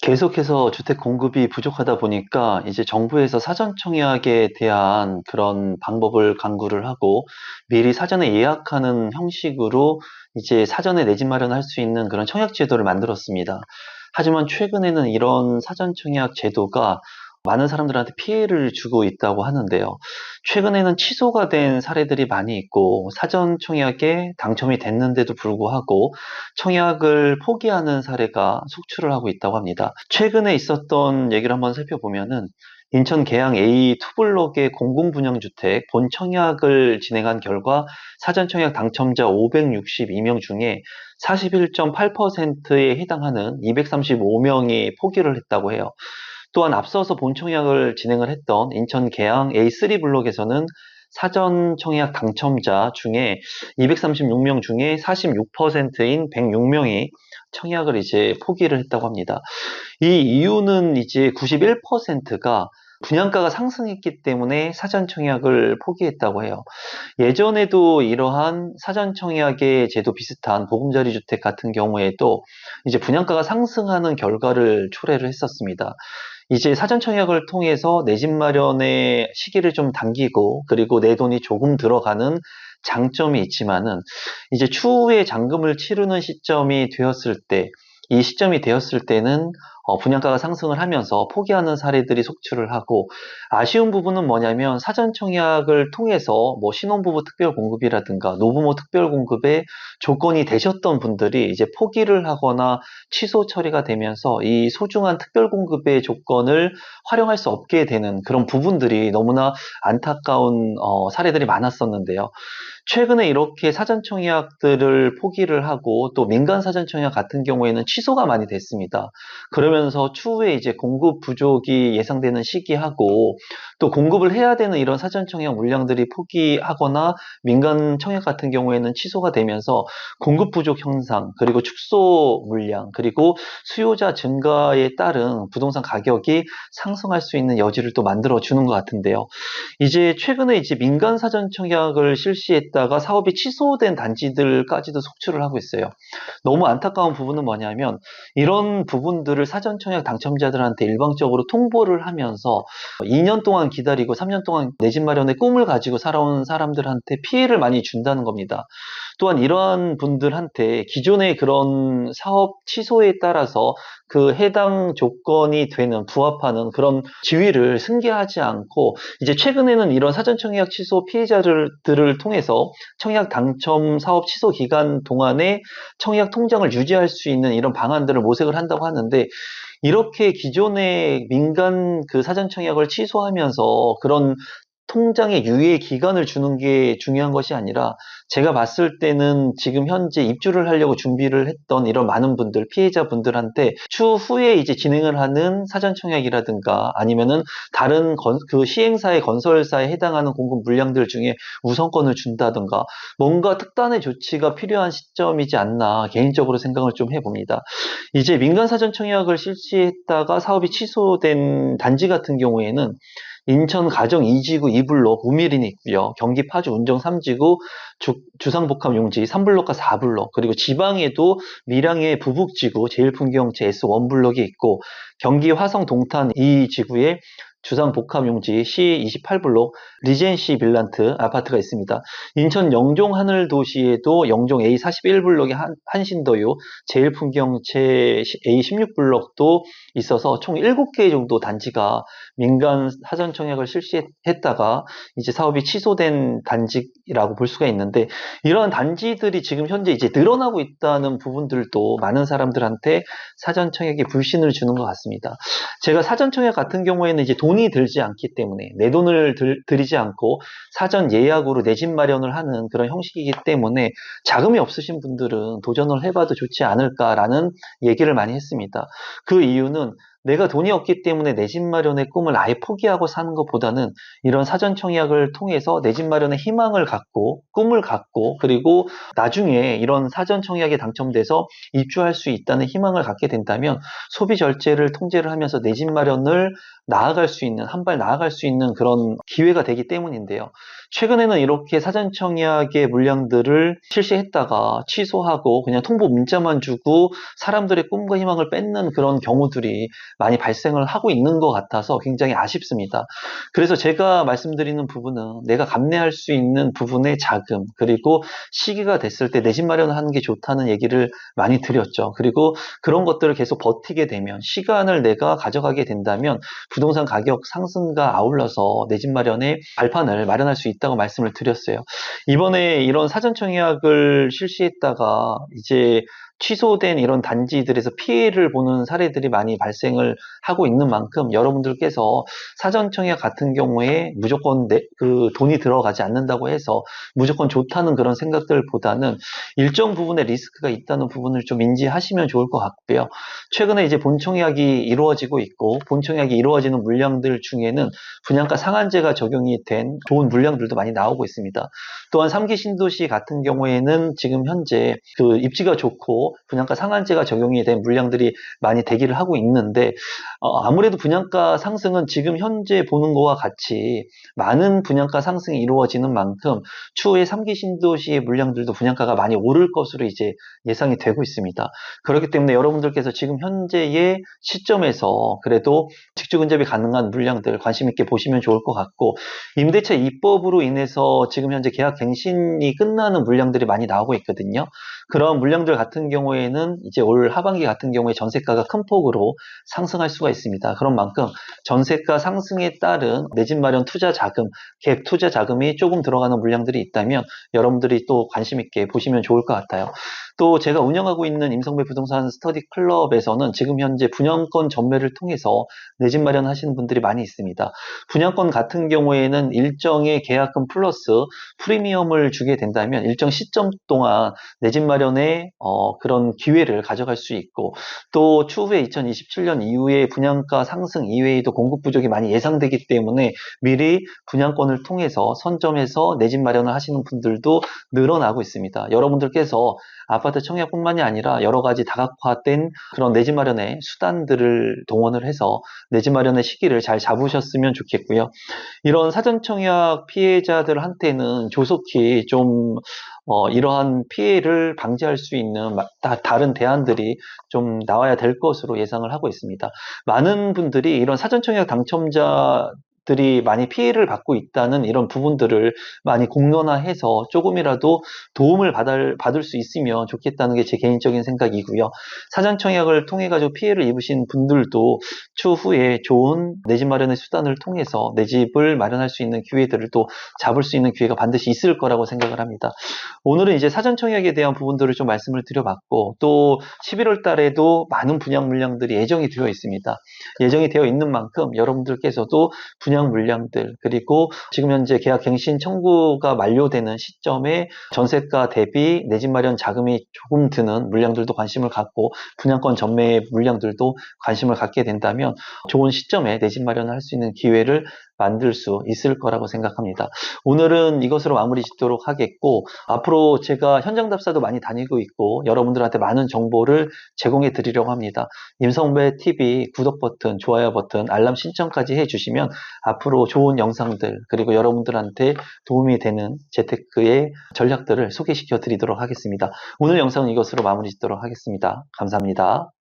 계속해서 주택 공급이 부족하다 보니까 이제 정부에서 사전 청약에 대한 그런 방법을 강구를 하고 미리 사전에 예약하는 형식으로 이제 사전에 내 집 마련할 수 있는 그런 청약 제도를 만들었습니다. 하지만 최근에는 이런 사전 청약 제도가 많은 사람들한테 피해를 주고 있다고 하는데요. 최근에는 취소가 된 사례들이 많이 있고 사전 청약에 당첨이 됐는데도 불구하고 청약을 포기하는 사례가 속출을 하고 있다고 합니다. 최근에 있었던 얘기를 한번 살펴보면은 인천 계양 A 투블록의 공공분양주택 본 청약을 진행한 결과 사전 청약 당첨자 562명 중에 41.8%에 해당하는 235명이 포기를 했다고 해요. 또한 앞서서 본 청약을 진행을 했던 인천 계양 A3블록에서는 사전 청약 당첨자 중에 236명 중에 46%인 106명이 청약을 이제 포기를 했다고 합니다. 이 이유는 이제 91%가 분양가가 상승했기 때문에 사전 청약을 포기했다고 해요. 예전에도 이러한 사전 청약의 제도 비슷한 보금자리 주택 같은 경우에도 이제 분양가가 상승하는 결과를 초래를 했었습니다. 이제 사전 청약을 통해서 내 집 마련의 시기를 좀 당기고 그리고 내 돈이 조금 들어가는 장점이 있지만은 이제 추후에 잔금을 치르는 시점이 되었을 때, 이 시점이 되었을 때는 분양가가 상승을 하면서 포기하는 사례들이 속출을 하고 아쉬운 부분은 뭐냐면 사전 청약을 통해서 뭐 신혼부부 특별공급이라든가 노부모 특별공급의 조건이 되셨던 분들이 이제 포기를 하거나 취소 처리가 되면서 이 소중한 특별공급의 조건을 활용할 수 없게 되는 그런 부분들이 너무나 안타까운 사례들이 많았었는데요. 최근에 이렇게 사전 청약들을 포기를 하고 또 민간 사전 청약 같은 경우에는 취소가 많이 됐습니다. 그러면서 추후에 이제 공급 부족이 예상되는 시기하고 또 공급을 해야 되는 이런 사전 청약 물량들이 포기하거나 민간 청약 같은 경우에는 취소가 되면서 공급 부족 현상, 그리고 축소 물량, 그리고 수요자 증가에 따른 부동산 가격이 상승할 수 있는 여지를 또 만들어 주는 것 같은데요. 이제 최근에 이제 민간 사전 청약을 실시했다가 사업이 취소된 단지들까지도 속출을 하고 있어요. 너무 안타까운 부분은 뭐냐면 이런 부분들을 사전 청약 당첨자들한테 일방적으로 통보를 하면서 2년 동안 기다리고 3년 동안 내 집 마련의 꿈을 가지고 살아온 사람들한테 피해를 많이 준다는 겁니다. 또한 이러한 분들한테 기존의 그런 사업 취소에 따라서 그 해당 조건이 되는 부합하는 그런 지위를 승계하지 않고 이제 최근에는 이런 사전 청약 취소 피해자들을 통해서 청약 당첨 사업 취소 기간 동안에 청약 통장을 유지할 수 있는 이런 방안들을 모색을 한다고 하는데 이렇게 기존의 민간 그 사전 청약을 취소하면서 그런 통장에 유예 기간을 주는 게 중요한 것이 아니라 제가 봤을 때는 지금 현재 입주를 하려고 준비를 했던 이런 많은 분들, 피해자분들한테 추후에 이제 진행을 하는 사전 청약이라든가 아니면은 다른 그 시행사의 건설사에 해당하는 공급 물량들 중에 우선권을 준다든가 뭔가 특단의 조치가 필요한 시점이지 않나 개인적으로 생각을 좀 해봅니다. 이제 민간 사전 청약을 실시했다가 사업이 취소된 단지 같은 경우에는 인천 가정 2지구 2블록 우미린이 있고요. 경기 파주 운정 3지구 주상복합 용지 3블록과 4블록 그리고 지방에도 밀양의 부북지구 제일풍경채 S1블록이 있고 경기 화성 동탄 2지구에 주상복합용지 C28블록 리젠시 빌란트 아파트가 있습니다. 인천 영종 하늘도시에도 영종 A41블록의 한신더유 제일풍경채 A16블록도 있어서 총 7개 정도 단지가 민간 사전 청약을 실시했다가 이제 사업이 취소된 단지라고 볼 수가 있는데 이러한 단지들이 지금 현재 이제 늘어나고 있다는 부분들도 많은 사람들한테 사전 청약에 불신을 주는 것 같습니다. 제가 사전 청약 같은 경우에는 이제 돈이 들지 않기 때문에 내 돈을 들이지 않고 사전 예약으로 내 집 마련을 하는 그런 형식이기 때문에 자금이 없으신 분들은 도전을 해봐도 좋지 않을까라는 얘기를 많이 했습니다. 그 이유는 내가 돈이 없기 때문에 내 집 마련의 꿈을 아예 포기하고 사는 것보다는 이런 사전 청약을 통해서 내 집 마련의 희망을 갖고 꿈을 갖고 그리고 나중에 이런 사전 청약에 당첨돼서 입주할 수 있다는 희망을 갖게 된다면 소비 절제를 통제를 하면서 내 집 마련을 나아갈 수 있는 한 발 나아갈 수 있는 그런 기회가 되기 때문인데요. 최근에는 이렇게 사전 청약의 물량들을 실시했다가 취소하고 그냥 통보 문자만 주고 사람들의 꿈과 희망을 뺏는 그런 경우들이 많이 발생을 하고 있는 것 같아서 굉장히 아쉽습니다. 그래서 제가 말씀드리는 부분은 내가 감내할 수 있는 부분의 자금 그리고 시기가 됐을 때 내 집 마련을 하는 게 좋다는 얘기를 많이 드렸죠. 그리고 그런 것들을 계속 버티게 되면 시간을 내가 가져가게 된다면 부동산 가격 상승과 아울러서 내 집 마련의 발판을 마련할 수 있다고 말씀을 드렸어요. 이번에 이런 사전 청약을 실시했다가 이제 취소된 이런 단지들에서 피해를 보는 사례들이 많이 발생을 하고 있는 만큼 여러분들께서 사전 청약 같은 경우에 무조건 그 돈이 들어가지 않는다고 해서 무조건 좋다는 그런 생각들보다는 일정 부분의 리스크가 있다는 부분을 좀 인지하시면 좋을 것 같고요. 최근에 이제 본청약이 이루어지고 있고 본청약이 이루어지는 물량들 중에는 분양가 상한제가 적용이 된 좋은 물량들도 많이 나오고 있습니다. 또한 3기 신도시 같은 경우에는 지금 현재 그 입지가 좋고 분양가 상한제가 적용이 된 물량들이 많이 대기를 하고 있는데 아무래도 분양가 상승은 지금 현재 보는 것과 같이 많은 분양가 상승이 이루어지는 만큼 추후에 3기 신도시의 물량들도 분양가가 많이 오를 것으로 이제 예상이 되고 있습니다. 그렇기 때문에 여러분들께서 지금 현재의 시점에서 그래도 직주 근접이 가능한 물량들 관심 있게 보시면 좋을 것 같고 임대차 입법으로 인해서 지금 현재 계약 갱신이 끝나는 물량들이 많이 나오고 있거든요. 그런 물량들 같은 경우에는 이제 올 하반기 같은 경우에 전세가가 큰 폭으로 상승할 수가 있습니다. 그런 만큼 전세가 상승에 따른 내 집 마련 투자 자금, 갭 투자 자금이 조금 들어가는 물량들이 있다면 여러분들이 또 관심 있게 보시면 좋을 것 같아요. 또 제가 운영하고 있는 임성배 부동산 스터디 클럽에서는 지금 현재 분양권 전매를 통해서 내 집 마련하시는 분들이 많이 있습니다. 분양권 같은 경우에는 일정의 계약금 플러스 프리미엄을 주게 된다면 일정 시점 동안 내 집 마련의 그런 기회를 가져갈 수 있고 또 추후에 2027년 이후에 분양가 상승 이외에도 공급 부족이 많이 예상되기 때문에 미리 분양권을 통해서 선점해서 내 집 마련을 하시는 분들도 늘어나고 있습니다. 여러분들께서 아파트 청약뿐만이 아니라 여러 가지 다각화된 그런 내 집 마련의 수단들을 동원을 해서 내 집 마련의 시기를 잘 잡으셨으면 좋겠고요. 이런 사전 청약 피해자들한테는 조속히 좀 이러한 피해를 방지할 수 있는 다른 대안들이 좀 나와야 될 것으로 예상을 하고 있습니다. 많은 분들이 이런 사전 청약 당첨자들이 많이 피해를 받고 있다는 이런 부분들을 많이 공론화해서 조금이라도 도움을 받을 수 있으면 좋겠다는 게 제 개인적인 생각이고요. 사전 청약을 통해 가지고 피해를 입으신 분들도 추후에 좋은 내 집 마련의 수단을 통해서 내 집을 마련할 수 있는 기회들을 또 잡을 수 있는 기회가 반드시 있을 거라고 생각을 합니다. 오늘은 이제 사전 청약에 대한 부분들을 좀 말씀을 드려봤고 또 11월 달에도 많은 분양 물량들이 예정이 되어 있습니다. 예정이 되어 있는 만큼 여러분들께서도 분양 물량들 그리고 지금 현재 계약 갱신 청구가 만료되는 시점에 전세가 대비 내 집 마련 자금이 조금 드는 물량들도 관심을 갖고 분양권 전매 물량들도 관심을 갖게 된다면 좋은 시점에 내 집 마련을 할 수 있는 기회를 만들 수 있을 거라고 생각합니다. 오늘은 이것으로 마무리 짓도록 하겠고 앞으로 제가 현장 답사도 많이 다니고 있고 여러분들한테 많은 정보를 제공해 드리려고 합니다. 임성배 TV 구독 버튼, 좋아요 버튼, 알람 신청까지 해주시면 앞으로 좋은 영상들 그리고 여러분들한테 도움이 되는 재테크의 전략들을 소개시켜 드리도록 하겠습니다. 오늘 영상은 이것으로 마무리 짓도록 하겠습니다. 감사합니다.